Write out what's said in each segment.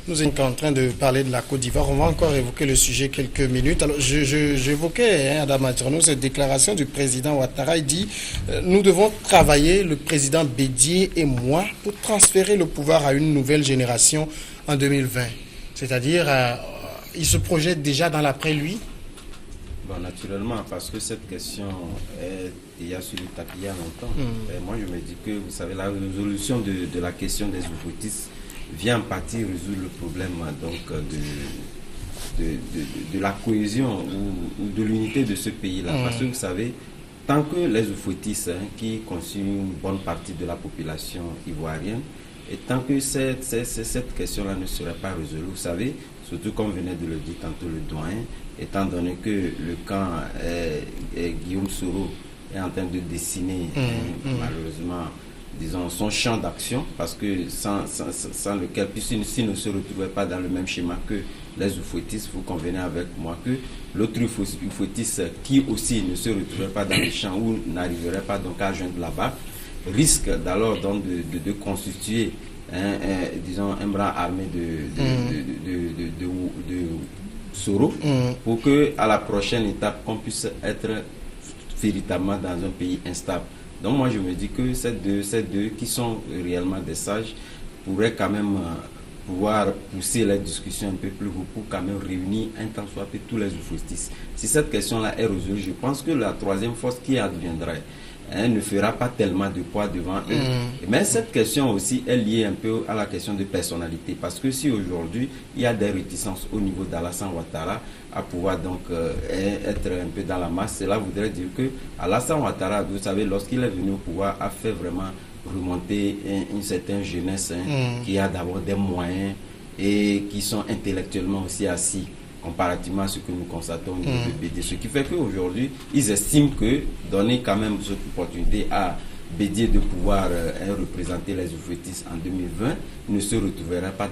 Nous sommes en train de parler de la Côte d'Ivoire. On va encore évoquer le sujet quelques minutes. Alors, j'évoquais, Adama Tirno, cette déclaration du président Ouattara. Il dit nous devons travailler, le président Bédié et moi, pour transférer le pouvoir à une nouvelle génération en 2020. C'est-à-dire, il se projette déjà dans l'après-lui. Bon, naturellement, parce que cette question est déjà sur le tapis il y a longtemps. Et moi, je me dis que, vous savez, la résolution de la question des oufoutistes vient en partie résoudre le problème donc, de la cohésion ou de l'unité de ce pays-là. Parce que, vous savez, tant que les oufoutistes, qui constituent une bonne partie de la population ivoirienne, et tant que cette question-là ne serait pas résolue, vous savez, surtout comme venait de le dire tantôt le doyen, étant donné que le camp Guillaume Soro est en train de dessiner malheureusement, disons, son champ d'action, parce que sans lequel, s'il ne se retrouvait pas dans le même schéma que les oufouettistes, vous convenez avec moi que l'autre oufouettiste qui aussi ne se retrouvait pas dans le champ ou n'arriverait pas donc à joindre la barre, risque d'alors donc de constituer disons un bras armé de Soro pour que à la prochaine étape qu'on puisse être véritablement dans un pays instable. Donc moi je me dis que ces deux qui sont réellement des sages pourraient quand même pouvoir pousser la discussion un peu plus haut pour quand même réunir un temps soit peu tous les oufouettistes. Si cette question-là est résolue, je pense que la troisième force qui adviendrait ne fera pas tellement de poids devant eux. Mais cette question aussi est liée un peu à la question de personnalité. Parce que si aujourd'hui, il y a des réticences au niveau d'Alassane Ouattara à pouvoir donc être un peu dans la masse, cela voudrait dire que Alassane Ouattara, vous savez, lorsqu'il est venu au pouvoir, a fait vraiment remonter une certaine jeunesse qui a d'abord des moyens et qui sont intellectuellement aussi assis, comparativement à ce que nous constatons au niveau de Bédié. Ce qui fait qu'aujourd'hui, ils estiment que donner quand même cette opportunité à Bédié de pouvoir représenter les oufouettistes en 2020, ne se retrouverait pas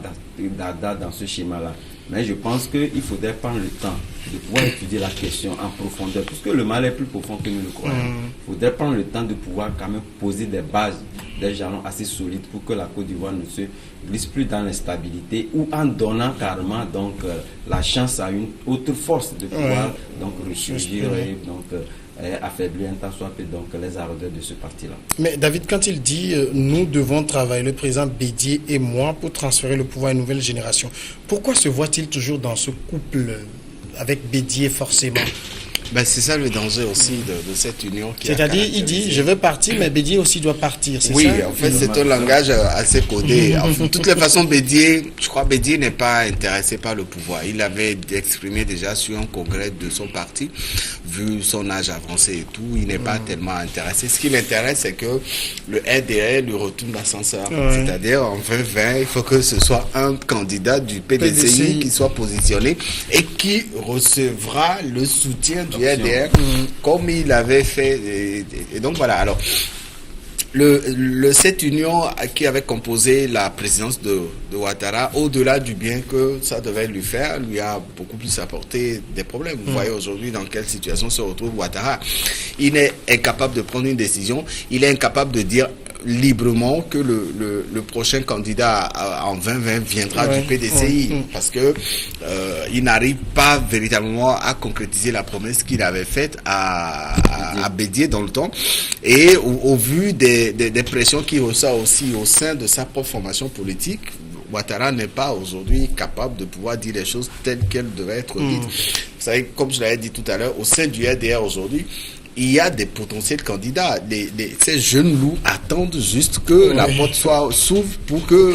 dans ce schéma-là. Mais je pense qu'il faudrait prendre le temps de pouvoir étudier la question en profondeur, puisque le mal est plus profond que nous le croyons. Il faudrait prendre le temps de pouvoir quand même poser des bases, des jalons assez solides pour que la Côte d'Ivoire ne se glisse plus dans l'instabilité ou en donnant carrément donc la chance à une autre force de pouvoir donc ressurgir et donc affaiblir un tant soit peu donc les ardeurs de ce parti-là. Mais David, quand il dit nous devons travailler, le président Bédié et moi, pour transférer le pouvoir à une nouvelle génération, pourquoi se voit-il toujours dans ce couple avec Bédié forcément? Ben, c'est ça le danger aussi de cette union. C'est-à-dire, il dit, je veux partir, mais Bédié aussi doit partir, c'est ça? Oui, en fait, c'est un langage assez codé. De toutes les façons, Bédié, je crois Bédié n'est pas intéressé par le pouvoir. Il avait exprimé déjà sur un congrès de son parti, vu son âge avancé et tout, il n'est pas tellement intéressé. Ce qui l'intéresse, c'est que le RDR lui retourne l'ascenseur. C'est-à-dire, en 2020, il faut que ce soit un candidat du PDCI qui soit positionné et qui recevra le soutien du RDR, comme il avait fait. Et donc voilà. Alors, cette union qui avait composé la présidence de Ouattara, au-delà du bien que ça devait lui faire, lui a beaucoup plus apporté des problèmes. Vous voyez aujourd'hui dans quelle situation se retrouve Ouattara. Il est incapable de prendre une décision. Il est incapable de dire librement que le prochain candidat en 2020 viendra du PDCI parce que il n'arrive pas véritablement à concrétiser la promesse qu'il avait faite à Bédié dans le temps, et au vu des pressions qu'il ressort aussi au sein de sa propre formation politique, Ouattara n'est pas aujourd'hui capable de pouvoir dire les choses telles qu'elles devaient être dites. Vous savez, comme je l'avais dit tout à l'heure, au sein du RDR aujourd'hui, il y a des potentiels candidats. Ces jeunes loups attendent juste que la porte s'ouvre pour que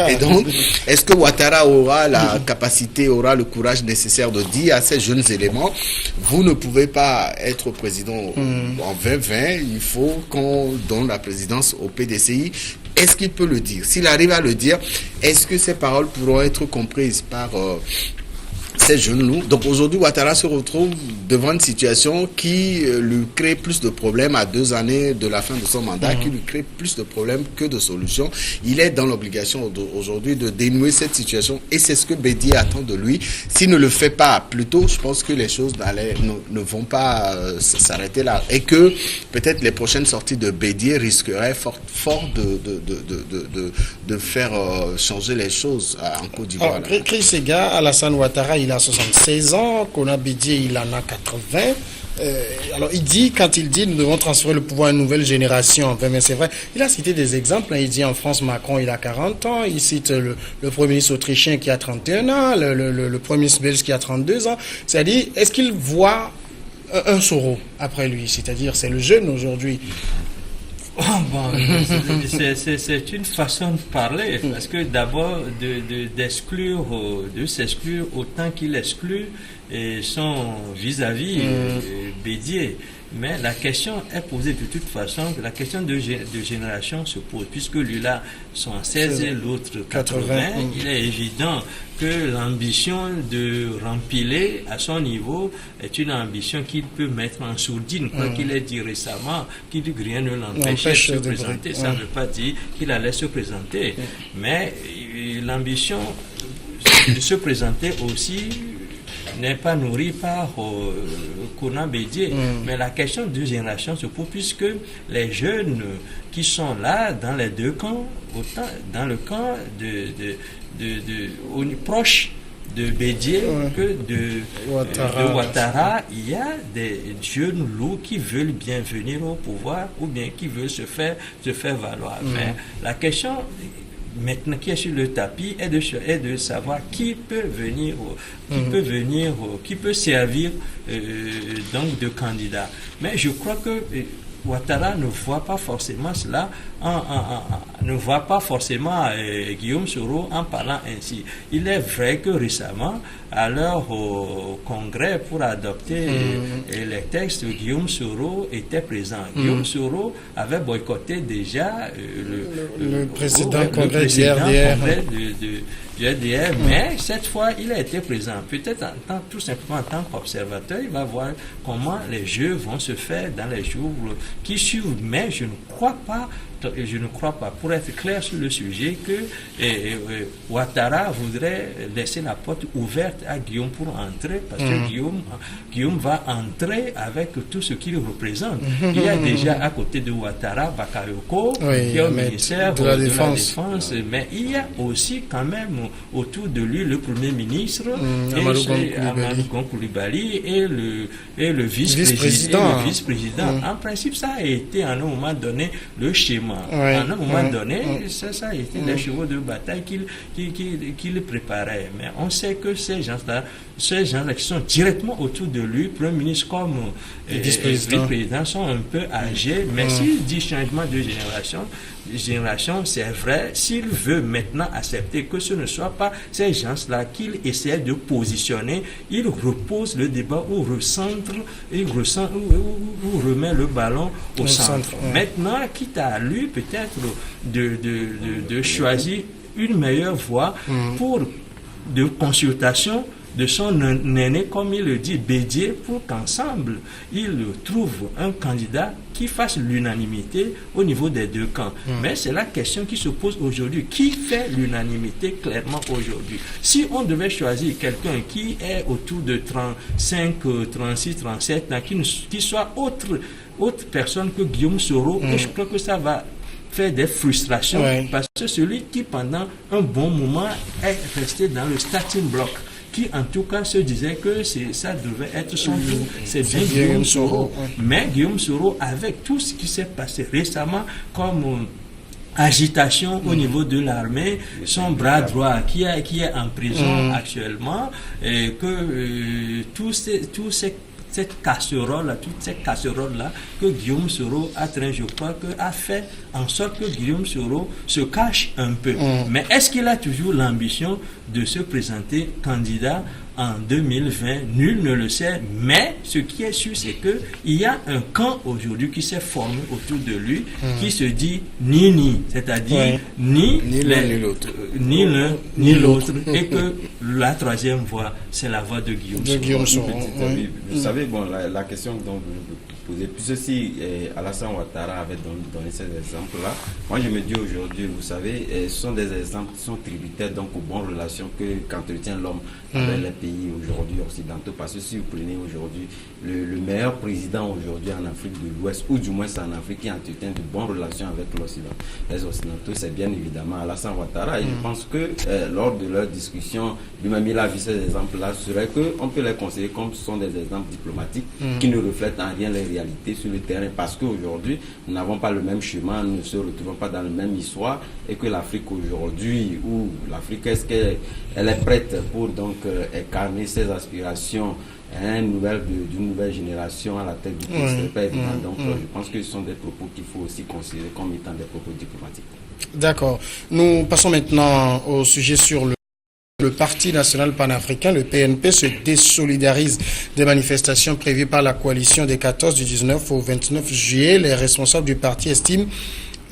et donc, est-ce que Ouattara aura la capacité, aura le courage nécessaire de dire à ces jeunes éléments, vous ne pouvez pas être président en 2020, il faut qu'on donne la présidence au PDCI? Est-ce qu'il peut le dire? S'il arrive à le dire, est-ce que ces paroles pourront être comprises par ces jeunes loups. Donc aujourd'hui, Ouattara se retrouve devant une situation qui lui crée plus de problèmes à 2 années de la fin de son mandat, qui lui crée plus de problèmes que de solutions. Il est dans l'obligation aujourd'hui de dénouer cette situation et c'est ce que Bédié attend de lui. S'il ne le fait pas plus tôt, je pense que les choses ne vont pas s'arrêter là et que peut-être les prochaines sorties de Bédié risqueraient fort de faire changer les choses en Côte d'Ivoire. Chris Sega, Alassane Ouattara, il a 76 ans, Kona Bédié, il en a 80. Alors, quand il dit nous devons transférer le pouvoir à une nouvelle génération, enfin, mais c'est vrai, il a cité des exemples. Il dit en France, Macron, il a 40 ans. Il cite le Premier ministre autrichien qui a 31 ans, le Premier ministre belge qui a 32 ans. C'est-à-dire, est-ce qu'il voit un Soro après lui? C'est-à-dire, c'est le jeune aujourd'hui. C'est une façon de parler, parce que d'abord de s'exclure autant qu'il exclut son vis-à-vis Bédié. Mais la question est posée de toute façon, la question de génération se pose, puisque lui là 76 et l'autre 80, il est évident que l'ambition de rempiler à son niveau est une ambition qu'il peut mettre en sourdine, quoi qu'il ait dit récemment, qu'il dit que rien ne l'empêche de se présenter. Ça ne veut pas dire qu'il allait se présenter, mais l'ambition de se présenter aussi n'est pas nourri par Kona Bédié. Mais la question de génération se pose puisque les jeunes qui sont là dans les deux camps, autant dans le camp proche de Bédié que de Ouattara, il y a des jeunes loups qui veulent bien venir au pouvoir ou bien qui veulent se faire valoir. Mais la question maintenant qui est sur le tapis est de savoir qui peut venir, qui peut servir donc de candidat. Mais je crois que Ouattara ne voit pas forcément cela, ne voit pas forcément Guillaume Soro en parlant ainsi. Il est vrai que récemment, à leur congrès pour adopter les textes, Guillaume Soro était présent. Guillaume Soro avait boycotté déjà le président congrès du RDR, mais cette fois il a été présent. Peut-être tout simplement en tant qu'observateur, il va voir comment les jeux vont se faire dans les jours qui suivent. Mais je ne crois pas, pour être clair sur le sujet, que Ouattara voudrait laisser la porte ouverte à Guillaume pour entrer, parce que Guillaume va entrer avec tout ce qu'il représente. Il y a déjà à côté de Ouattara Bakayoko, qui est au ministère de la Défense, mais il y a aussi quand même autour de lui le Premier ministre, Amadou Koulibaly, et le vice-président. En principe, ça a été à un moment donné le schéma. À un moment donné, ça a été des chevaux de bataille qu'il préparait. Mais on sait que ces gens-là qui sont directement autour de lui, Premier ministre comme vice-président, sont un peu âgés. Mais s'il dit changement de génération, c'est vrai, s'il veut maintenant accepter que ce ne soit pas ces gens-là qu'il essaie de positionner, il repose le débat ou remet le ballon au centre. Maintenant, quitte à lui peut-être de choisir une meilleure voie de consultation de son aîné, comme il le dit, Bédié, pour qu'ensemble, il trouve un candidat qui fasse l'unanimité au niveau des deux camps. Mais c'est la question qui se pose aujourd'hui. Qui fait l'unanimité clairement aujourd'hui? Si on devait choisir quelqu'un qui est autour de 35, 36, 37 ans, qui soit autre personne que Guillaume Soro, je crois que ça va faire des frustrations, parce que celui qui pendant un bon moment est resté dans le starting block, qui en tout cas se disait que ça devait être son tour, c'est bien Guillaume Soro. Mais Guillaume Soro, avec tout ce qui s'est passé récemment comme agitation au niveau de l'armée, son bras droit qui est en prison actuellement, et que toute cette casserole-là que Guillaume Soro a traîné, je crois a fait en sorte que Guillaume Soro se cache un peu. Mais est-ce qu'il a toujours l'ambition de se présenter candidat en 2020, nul ne le sait, mais ce qui est sûr, c'est que il y a un camp aujourd'hui qui s'est formé autour de lui, qui se dit ni, c'est-à-dire ni l'un ni l'autre, et que la troisième voie, c'est la voie de Guillaume Soro. Vous savez, la question dont vous posez, puis ceci, Alassane Ouattara avait donné ces exemples-là. Moi, je me dis aujourd'hui, vous savez, ce sont des exemples qui sont tributaires donc aux bonnes relations qu'entretient l'homme avec les pays aujourd'hui occidentaux. Parce que si vous prenez aujourd'hui le meilleur président aujourd'hui en Afrique de l'Ouest, ou du moins c'est en Afrique qui entretient de bonnes relations avec l'Occident, les Occidentaux, c'est bien évidemment Alassane Ouattara. Et je pense que lors de leur discussion, lui-même il a vu ces exemples-là, serait qu'on peut les considérer comme ce sont des exemples diplomatiques qui ne reflètent en rien les réalités sur le terrain. Parce qu'aujourd'hui, nous n'avons pas le même chemin, nous ne se retrouvons pas dans la même histoire, et que l'Afrique aujourd'hui, où l'Afrique, est-ce qu'elle est prête pour donc incarner ses aspirations d'une nouvelle génération à la tête du pays, c'est pas évident. Donc je pense que ce sont des propos qu'il faut aussi considérer comme étant des propos diplomatiques. D'accord. Nous passons maintenant au sujet sur le Parti national panafricain, le PNP, se désolidarise des manifestations prévues par la coalition des 14 du 19 au 29 juillet. Les responsables du parti estiment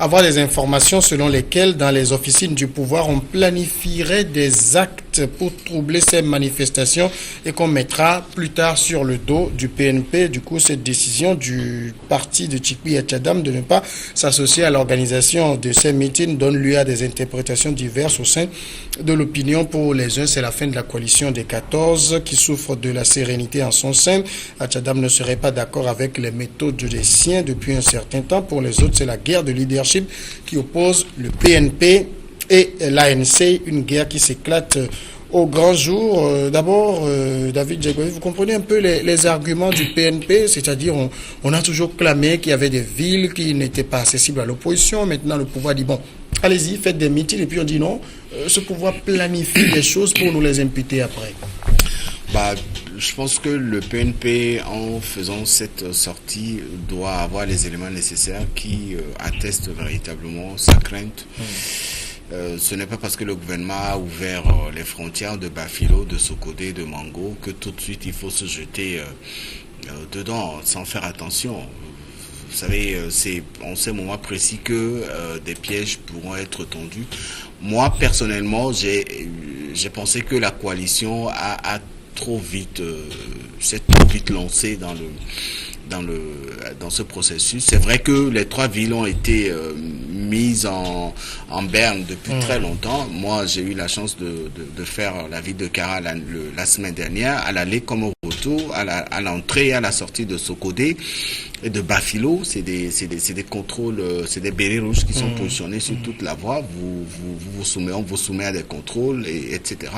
avoir des informations selon lesquelles, dans les officines du pouvoir, on planifierait des actes pour troubler ces manifestations et qu'on mettra plus tard sur le dos du PNP. Du coup, cette décision du parti de Tchikwi et Tchadam de ne pas s'associer à l'organisation de ces meetings donne lieu à des interprétations diverses au sein de l'opinion. Pour les uns, c'est la fin de la coalition des 14 qui souffre de la sérénité en son sein. Tchadam ne serait pas d'accord avec les méthodes des siens depuis un certain temps. Pour les autres, c'est la guerre de leadership qui oppose le PNP et l'ANC, une guerre qui s'éclate au grand jour. D'abord, David Djegovi, vous comprenez un peu les arguments du PNP, c'est-à-dire on a toujours clamé qu'il y avait des villes qui n'étaient pas accessibles à l'opposition. Maintenant, le pouvoir dit, bon, allez-y, faites des meetings, et puis on dit non, ce pouvoir planifie les choses pour nous les imputer après. Je pense que le PNP, en faisant cette sortie, doit avoir les éléments nécessaires qui attestent véritablement sa crainte. Ce n'est pas parce que le gouvernement a ouvert les frontières de Bafilo, de Sokodé, de Mango, que tout de suite il faut se jeter dedans sans faire attention. Vous savez, c'est en ce moment précis que des pièges pourront être tendus. Moi, personnellement, j'ai pensé que la coalition s'est trop vite lancée dans ce processus. C'est vrai que les trois villes ont été mises en berne depuis très longtemps. Moi, j'ai eu la chance de faire la ville de Kara la semaine dernière, à l'aller comme au retour, à l'entrée et à la sortie de Sokodé et de Bafilo. C'est des contrôles, c'est des bérets rouges qui sont positionnés sur toute la voie. On vous soumet à des contrôles, etc.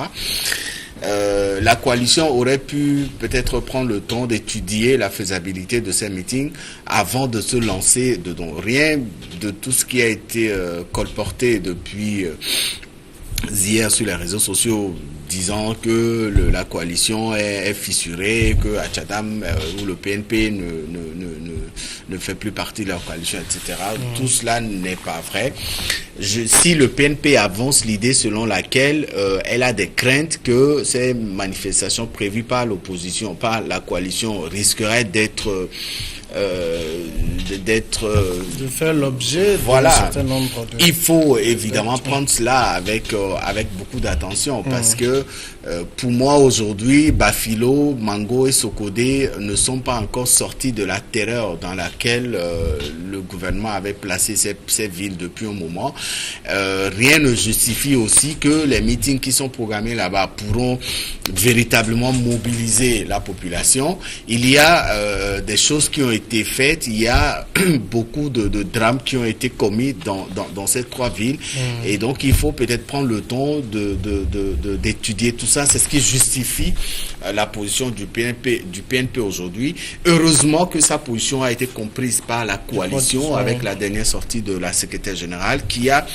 La coalition aurait pu peut-être prendre le temps d'étudier la faisabilité de ces meetings avant de se lancer dedans. Rien de tout ce qui a été colporté depuis hier sur les réseaux sociaux disant que la coalition est fissurée, que Tchadam ou le PNP ne fait plus partie de la coalition, etc. Tout cela n'est pas vrai. Si le PNP avance l'idée selon laquelle elle a des craintes que ces manifestations prévues par l'opposition, par la coalition, risqueraient de faire l'objet d'un certain nombre de... Il faut évidemment prendre cela avec beaucoup d'attention parce que pour moi aujourd'hui, Bafilo, Mango et Sokodé ne sont pas encore sortis de la terreur dans laquelle le gouvernement avait placé ces villes depuis un moment. Rien ne justifie aussi que les meetings qui sont programmés là-bas pourront véritablement mobiliser la population. Il y a des choses qui ont été faites, il y a beaucoup de drames qui ont été commis dans ces trois villes et donc il faut peut-être prendre le temps d'étudier tout ça. C'est ce qui justifie la position du PNP aujourd'hui. Heureusement que sa position a été comprise par la coalition avec la dernière sortie de la secrétaire générale qui a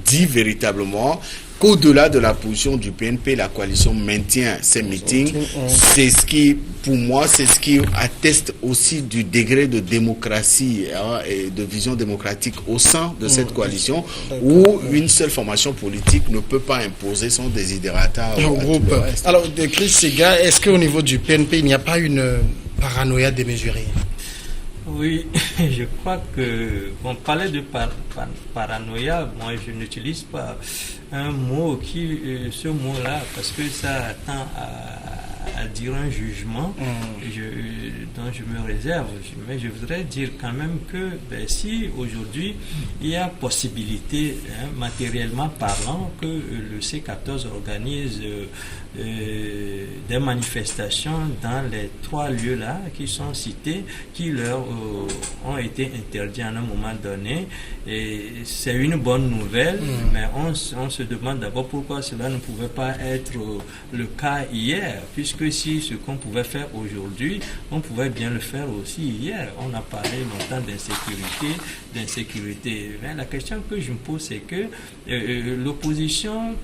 dit véritablement qu'au-delà de la position du PNP, la coalition maintient ses meetings. C'est ce qui, pour moi, c'est ce qui atteste aussi du degré de démocratie et de vision démocratique au sein de cette coalition, où une seule formation politique ne peut pas imposer son désidérata au groupe. Alors, Chris Sega, est-ce qu'au niveau du PNP, il n'y a pas une paranoïa démesurée? Oui, je crois que on parlait de paranoïa. Moi, je n'utilise pas un mot ce mot-là, parce que ça tend à dire un jugement dont je me réserve. Mais je voudrais dire quand même que si aujourd'hui il y a possibilité, matériellement parlant, que le C14 organise des manifestations dans les 3 lieux-là qui sont cités, qui leur ont été interdits à un moment donné. Et c'est une bonne nouvelle, mais on se demande d'abord pourquoi cela ne pouvait pas être le cas hier, puisque si ce qu'on pouvait faire aujourd'hui, on pouvait bien le faire aussi hier. On a parlé longtemps d'insécurité. Mais la question que je me pose, c'est que l'opposition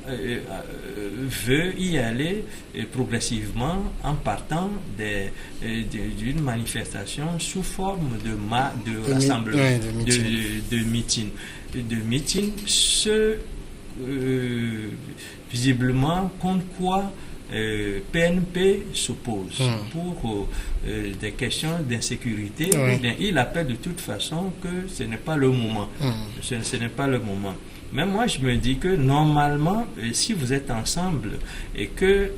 veut y aller progressivement en partant d'une manifestation sous forme de rassemblement, de meeting, visiblement contre quoi PNP s'oppose pour des questions d'insécurité. Il appelle de toute façon que ce n'est pas le moment. Ce n'est pas le moment. Mais moi, je me dis que normalement, si vous êtes ensemble et que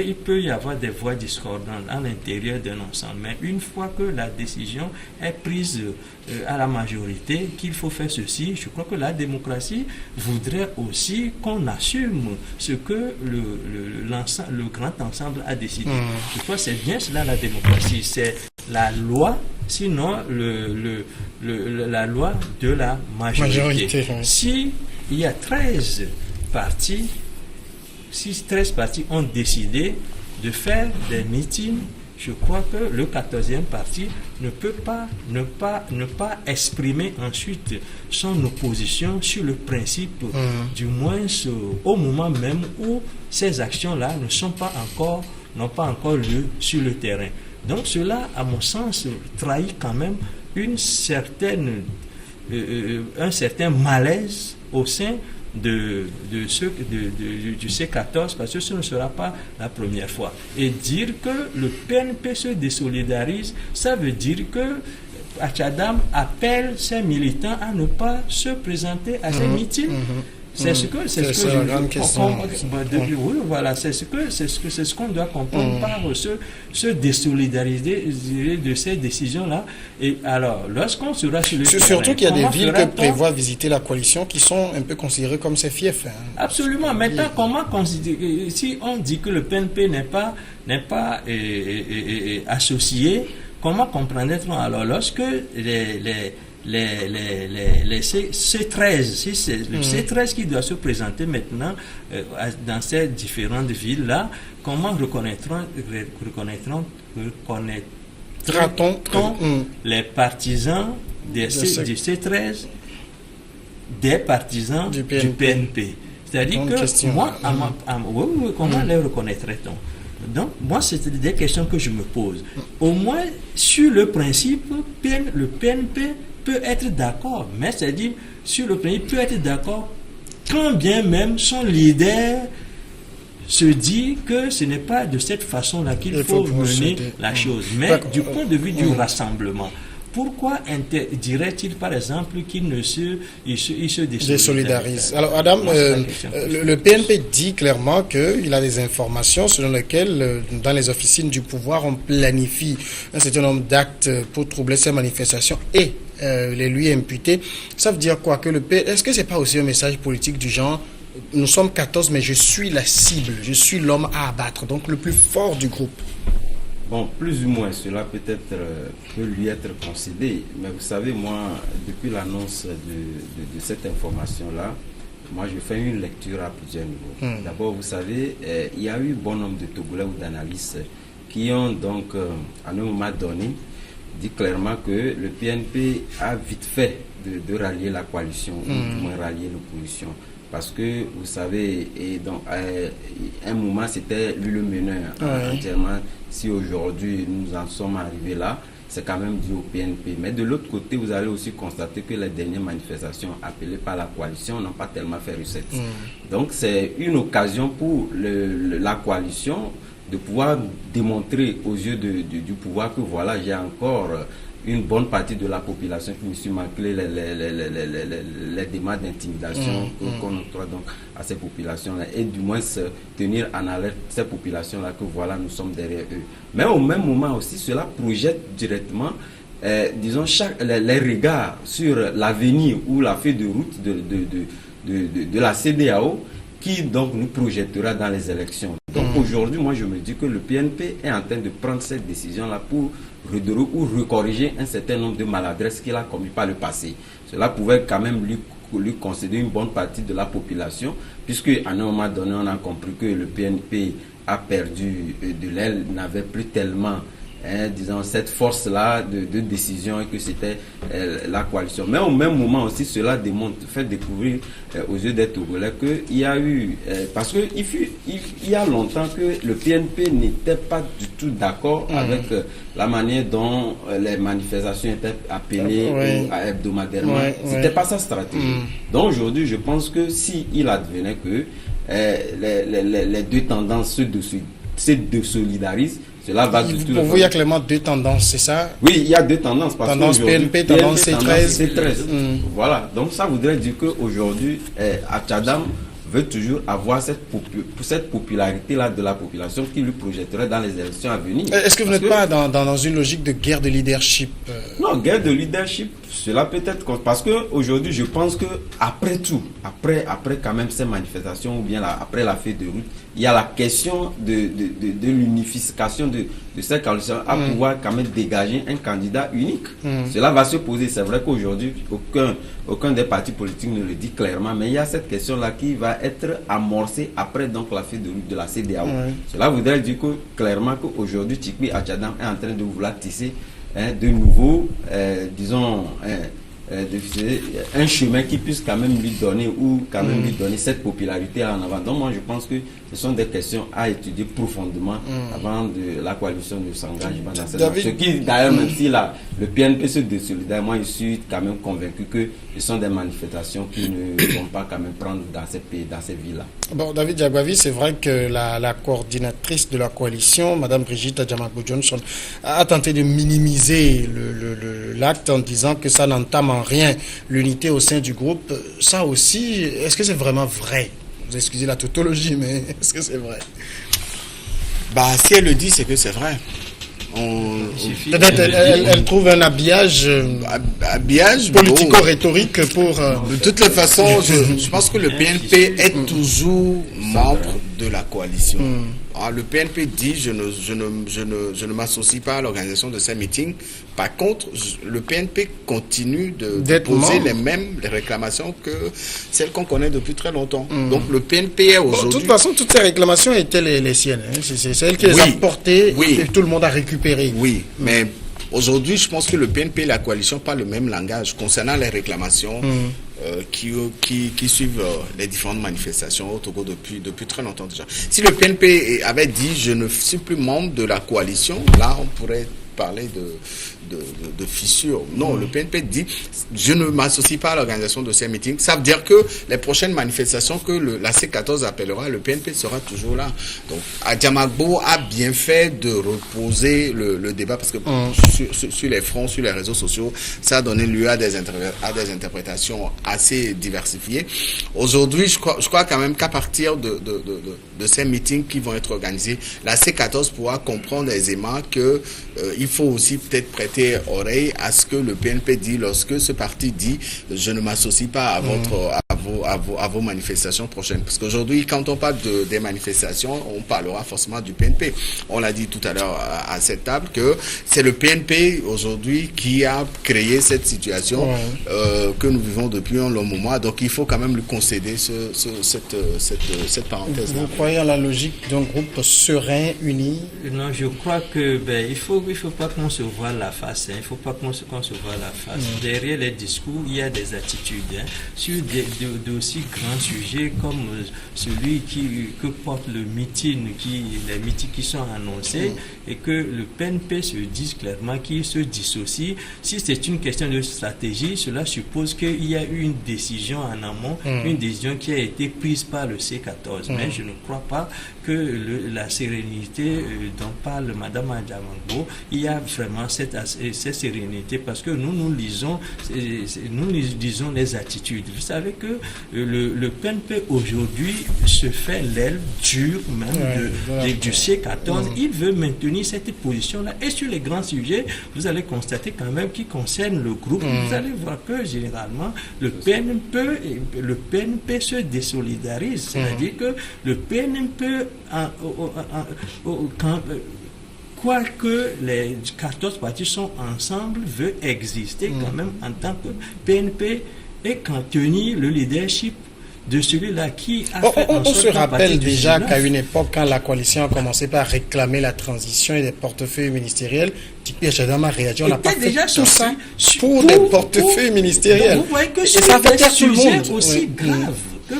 il peut y avoir des voix discordantes à l'intérieur d'un ensemble. Mais une fois que la décision est prise à la majorité, qu'il faut faire ceci, je crois que la démocratie voudrait aussi qu'on assume ce que le grand ensemble a décidé. Je crois que c'est bien cela la démocratie. C'est la loi, sinon la loi de la majorité. Si il y a 13 partis, si 13 partis ont décidé de faire des meetings, je crois que le 14e parti ne peut pas ne pas exprimer ensuite son opposition sur le principe, du moins au moment même où ces actions-là n'ont pas encore lieu sur le terrain. Donc cela, à mon sens, trahit quand même un certain malaise au sein du C14, parce que ce ne sera pas la première fois. Et dire que le PNP se désolidarise, ça veut dire que Achadam appelle ses militants à ne pas se présenter à ces meetings. C'est ce la grande question. Oui, voilà, c'est ce qu'on doit comprendre par se désolidariser de ces décisions-là. Et alors, lorsqu'on sera sur le terrain, surtout qu'il y a des villes que prévoit visiter la coalition qui sont un peu considérées comme ses fiefs. Absolument. Maintenant, comment considérer, si on dit que le PNP n'est pas associé, comment comprendre-t-on alors lorsque les C13, si c'est le C13 qui doit se présenter maintenant dans ces différentes villes-là, comment reconnaîtront les partisans du C13 des partisans du PNP? C'est-à-dire que moi, comment les reconnaîtrait-on? Donc, moi, c'est des questions que je me pose. Au moins, sur le principe, le PNP peut être d'accord, mais c'est-à-dire, sur le principe, peut être d'accord quand bien même son leader se dit que ce n'est pas de cette façon-là qu'il faut mener la chose. Mais du point de vue du rassemblement, pourquoi dirait-il, par exemple, qu'il se désolidarise? Alors, Adam, le PNP dit clairement qu'il a des informations selon lesquelles, dans les officines du pouvoir, on planifie un certain nombre d'actes pour troubler ces manifestations et les lui imputer. Ça veut dire quoi? Est-ce que c'est pas aussi un message politique du genre, nous sommes 14, mais je suis la cible, je suis l'homme à abattre, donc le plus fort du groupe? Bon, plus ou moins, cela peut lui être concédé. Mais vous savez, moi, depuis l'annonce de cette information-là, moi, je fais une lecture à plusieurs niveaux. D'abord, vous savez, il y a eu bon nombre de Togolais ou d'analystes qui ont donc, à un moment donné, dit clairement que le PNP a vite fait de rallier la coalition, ou du moins rallier l'opposition. Parce que, vous savez, et donc, un moment, c'était lui le meneur. Entièrement, si aujourd'hui nous en sommes arrivés là, c'est quand même dû au PNP. Mais de l'autre côté, vous allez aussi constater que les dernières manifestations appelées par la coalition n'ont pas tellement fait recette. Donc, c'est une occasion pour la coalition de pouvoir démontrer aux yeux du pouvoir que voilà, j'ai encore une bonne partie de la population qui me suit, malgré les démarches d'intimidation qu'on octroie donc à ces populations-là, et du moins tenir en alerte ces populations-là que voilà, nous sommes derrière eux. Mais au même moment aussi, cela projette directement disons les regards sur l'avenir ou la feuille de route de la CEDEAO, qui donc nous projettera dans les élections. Donc aujourd'hui, moi je me dis que le PNP est en train de prendre cette décision-là pour redorer ou recorriger un certain nombre de maladresses qu'il a commis par le passé. Cela pouvait quand même lui concéder une bonne partie de la population, puisque à un moment donné, on a compris que le PNP a perdu de l'aile, n'avait plus tellement disons cette force-là de décision, et que c'était la coalition. Mais au même moment aussi, cela fait découvrir aux yeux des Togolais qu'il y a eu, parce qu'il y a longtemps que le PNP n'était pas du tout d'accord avec la manière dont les manifestations étaient appelées hebdomadairement. C'était pas sa stratégie. Donc aujourd'hui, je pense que si il advenait que les deux tendances se désolidarisent, cela va du tout. Pour vous, il y a clairement deux tendances, c'est ça? Oui, il y a deux tendances. Tendance PNP, tendance C13. Voilà. Donc ça voudrait dire qu'aujourd'hui, Atchadam veut toujours avoir cette popularité-là de la population qui lui projetterait dans les élections à venir. Est-ce que vous n'êtes pas dans une logique de guerre de leadership? Non, guerre de leadership, cela peut être... Parce qu'aujourd'hui, je pense que après tout, après quand même ces manifestations, ou bien après la feuille de route, il y a la question de l'unification de cette coalition à pouvoir quand même dégager un candidat unique. Cela va se poser. C'est vrai qu'aujourd'hui, aucun des partis politiques ne le dit clairement, mais il y a cette question-là qui va être amorcée après donc la feuille de route de la CEDEAO. Cela voudrait dire que clairement qu'aujourd'hui, Tchikwi Atchadam est en train de vouloir tisser de nouveau, disons, un chemin qui puisse quand même lui donner, ou quand même lui donner cette popularité en avant. Donc moi je pense que ce sont des questions à étudier profondément avant la coalition de s'engager dans cette marche. Ce qui d'ailleurs, même si le PNP se désolidarise, moi je suis quand même convaincu que ce sont des manifestations qui ne vont pas quand même prendre dans ces pays, dans ces villes-là. Bon, David Diagbavi, c'est vrai que la coordinatrice de la coalition, Madame Brigitte Adjamako-Johnson, a tenté de minimiser l'acte en disant que ça n'entame en rien l'unité au sein du groupe. Ça aussi, est-ce que c'est vraiment vrai? Vous excusez la tautologie, mais est-ce que c'est vrai? Si elle le dit, c'est que c'est vrai. Peut-être elle trouve un habillage politico-rhétorique pour... De toutes les façons, je pense que le PNP est toujours membre de la coalition. Le PNP dit je ne m'associe pas à l'organisation de ces meetings. Par contre, le PNP continue de poser les mêmes réclamations que celles qu'on connaît depuis très longtemps. Donc le PNP est aujourd'hui... De toute façon, toutes ces réclamations étaient les siennes. Hein. C'est elles qui les a portées et tout le monde a récupéré. Oui, mais aujourd'hui, je pense que le PNP et la coalition parlent le même langage concernant les réclamations qui suivent les différentes manifestations au Togo depuis très longtemps déjà. Si le PNP avait dit je ne suis plus membre de la coalition, là on pourrait parler de fissures. Non, le PNP dit je ne m'associe pas à l'organisation de ces meetings. Ça veut dire que les prochaines manifestations que la C14 appellera, le PNP sera toujours là. Donc Adjamako a bien fait de reposer le débat, parce que sur les fronts, sur les réseaux sociaux, ça a donné lieu à des interprétations assez diversifiées. Aujourd'hui, je crois quand même qu'à partir de ces meetings qui vont être organisés, la C14 pourra comprendre aisément que il faut aussi peut-être prêter oreille à ce que le PNP dit lorsque ce parti dit je ne m'associe pas à à vos manifestations prochaines. Parce qu'aujourd'hui, quand on parle des manifestations, on parlera forcément du PNP. On l'a dit tout à l'heure à cette table que c'est le PNP aujourd'hui qui a créé cette situation que nous vivons depuis un long moment. Donc il faut quand même lui concéder cette parenthèse. Vous croyez à la logique d'un groupe serein, uni? Non, je crois que il faut pas qu'on se voit la face. Il faut pas qu'on se voit la face. Derrière les discours, il y a des attitudes. Sur d'aussi grands sujets comme celui que porte le meeting, les meetings qui sont annoncés, et que le PNP se dise clairement qu'il se dissocie. Si c'est une question de stratégie, cela suppose qu'il y a eu une décision en amont, une décision qui a été prise par le C14. Mais je ne crois pas que la sérénité dont parle Madame Adjamangbo, il y a vraiment cette sérénité, parce que nous lisons les attitudes. Vous savez que le PNP aujourd'hui se fait l'aile dure même du C14. Il veut maintenir cette position-là. Et sur les grands sujets, vous allez constater quand même qui concerne le groupe, vous allez voir que généralement le PNP se désolidarise. C'est-à-dire que le PNP quoique les 14 partis sont ensemble, veut exister quand même en tant que PNP et qu'en tenir le leadership de celui-là qui a fait en sorte. On se rappelle déjà qu'à une époque, quand la coalition a commencé par réclamer la transition et des portefeuilles ministériels, Pierre Chadama a réagi. On n'a pas fait tout ça pour des portefeuilles ministériels. Vous voyez que et ça fait taire tout le monde. Aussi grave.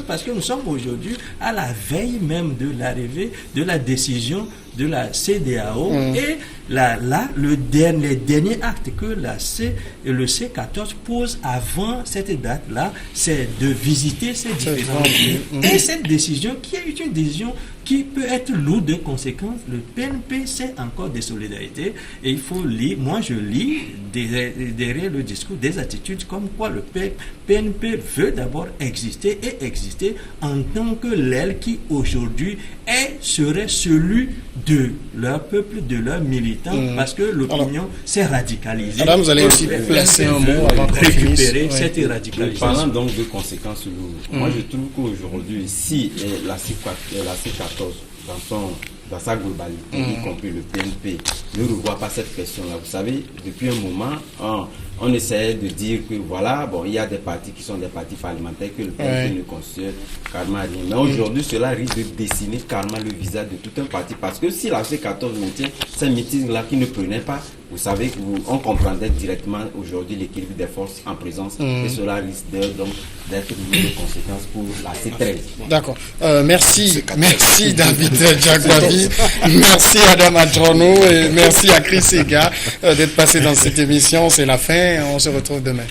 Parce que nous sommes aujourd'hui à la veille même de l'arrivée de la décision de la CEDEAO et les derniers actes que le C14 pose avant cette date-là, c'est de visiter ces différents pays. Et cette décision, qui est une décision qui peut être lourde de conséquences, le PNP, c'est encore des solidarités. Et il faut lire, moi je lis derrière le discours des attitudes comme quoi le PNP veut d'abord exister en tant que l'aile qui aujourd'hui serait celui de leur peuple, de leurs militants, parce que l'opinion s'est radicalisée. Alors vous allez aussi placer un mot avant de récupérer cette radicalisation. Parlant donc de conséquences lourdes, moi je trouve qu'aujourd'hui, si la C14 dans sa globalité, y compris le PNP, ne revoit pas cette question-là. Vous savez, depuis un moment, on essaie de dire que voilà, bon, il y a des partis qui sont des partis parlementaires, que le PNP ne considère carrément rien. Mais aujourd'hui, cela risque de dessiner carrément le visage de tout un parti. Parce que si la C14 maintient ces meetings-là qui ne prenaient pas, vous savez qu'on comprendrait directement aujourd'hui l'équilibre des forces en présence. Et cela risque donc d'être une des conséquences pour la C13. D'accord. Merci David Djagwavi. Merci Adam Adjono et merci à Chris Ega d'être passé dans cette émission. C'est la fin. On se retrouve demain.